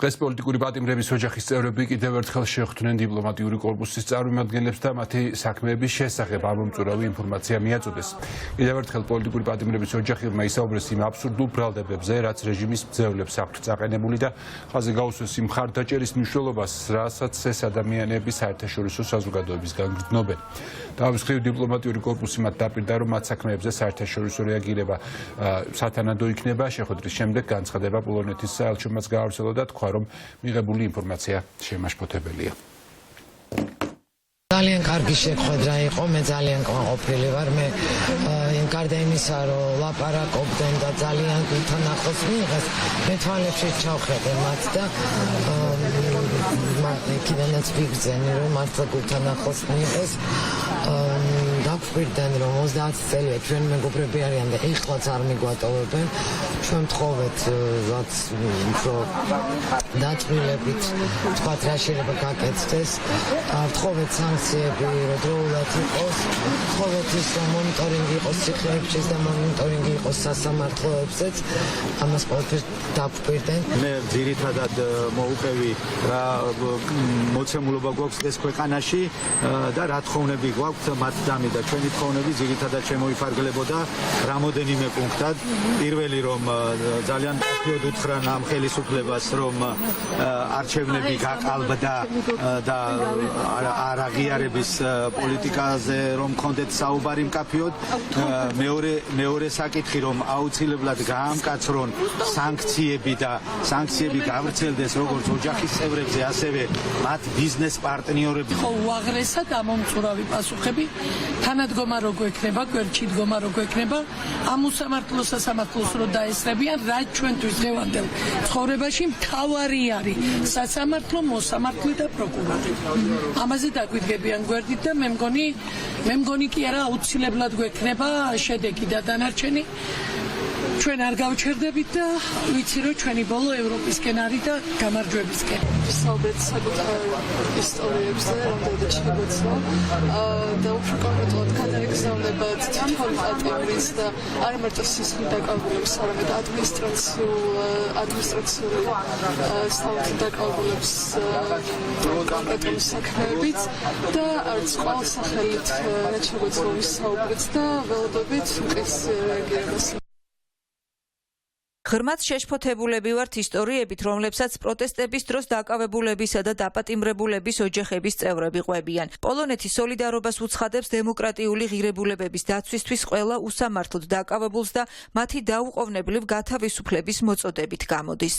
დღეს პოლიტიკური პატიმრების ოჯახის წევრები კიდევ ერთხელ შეხვდნენ დიპლომატიური კორპუსის წარმომადგენლებს და მათი საქმეების შესახებ ამომწურავი ინფორმაცია მიაწოდეს. კიდევ ერთხელ პოლიტიკური პატიმრების ოჯახებმა ისაუბრეს იმ აბსურდულ ბრალდებებზე, რაც რეჟიმის მძევლებს აქვთ წაყენებული და ხაზი გაუსვეს იმ მხარდაჭერის მნიშვნელობას, რასაც ეს ადამიანები საერთაშორისო საზოგადოების განგრძნობენ. თავის მხრივ დიპლომატიური კორპუსი მათ დაპირდა, რომ მათ საქმეებზე საერთაშორისო რეაგირება სათანადო იქნება. შეხვედრის შემდეგ განცხადება პოლონეთის საელჩომაც გაავრცელა და თქვა, რომ მიღებული ინფორმაცია შემაშფოთებელია. ძალიან კარგი შეხვედრა იყო, მე ძალიან კმაყოფილი ვარ, მე გარდა იმისა, რომ ლაპარაკობდნენ და ძალიან გულთან ახლოს მიიღეს, მე თვალებში ჩავხედე მათ და იქიდანაც ვიგრძენი, რომ მართლა გულთან ახლოს მიიღეს. დაგვირდნენ, რომ 30 წელია ჩვენ მეგობრები არიან და ეხლაც არ მიგვატოვებენ. ჩვენ ვთხოვეთ, რაც უფრო დაწვრილებით თქვათ, რა შეიძლება გაკეთდეს. ვთხოვეთ სანქციები დროულად იყოს, ვთხოვეთ ის, რომ მონიტორინგი იყოს ციხეებშიც და მონიტორინგი იყოს სასამართლოებზეც. ამას ყველაფერს დაგვირდნენ. მე ძირითადად მოუყევი რა მოცემულობა გვაქვს ეს ქვეყანაში და რა თხოვნები გვაქვს მათ დამი და ჩვენი თხოვნები ძირითადად შემოიფარგლებოდა რამოდენიმე პუნქტად. პირველი, რომ ძალიან პატიოდ უთხრან ამ ხელისუფლებას, რომ არჩევნები გაყალბდა და არ აღიარების პოლიტიკაზე რომ კონდეთ საუბარი მკაფიოდ. მეორე საკითხი, რომ აუცილებლად გაამკაცრონ სანქციები და სანქციები გავრცელდეს როგორც ოჯახის წევრებზე, ასევე მათ ბიზნეს პარტნიორებს. ხო, უაღრესად ამომწურავი პასუხები თანადგომა რო გვექნება, გვერდში დგომა რო გვექნება, ამ უსამართლო სასამართლოს რო დაესწრებიან, რაც ჩვენთვის დღევანდელ ცხოვრებაში მთავარი არის სასამართლო, მოსამართლე და პროკურორი. ამაზე დაგვიდგებიან გვერდით და მე მგონი კი არა აუცილებლად გვექნება შედეგი და დანარჩენი. ჩვენ არ გავჩერდებით და ვიცი, რომ ჩვენი ბოლო ევროპისკენ არის და გამარჯვებისკენ. ვისაუბრეთ საკუთარ ისტორიებზე, რამდენად შეგვეცნო და უფრო კონკრეტულად გადაეგზავნებათ თვითონ პატიმრის და არ მარტო სისხლის დაკავებულებს, არამედ ადმინისტრაციული სტატუსის დაკავებულებს კონკრეტული საქმეებით და არც ყველა სახელით რაც შეგვეცნო ვისაუბრეთ და ველოდებით მყის რეაგირებას. ღრმად შეშფოთებულები ვართ ისტორიებით, რომლებსაც პროტესტების დროს დაკავებულებისა და დაპატიმრებულების ოჯახების წევრები ყვებიან. პოლონეთი სოლიდარობას უცხადებს დემოკრატიული ღირებულებების დაცვისთვის ყველა უსამართლოდ დაკავებულს და მათი დაუყოვნებლივ გათავისუფლების მოწოდებით გამოდის.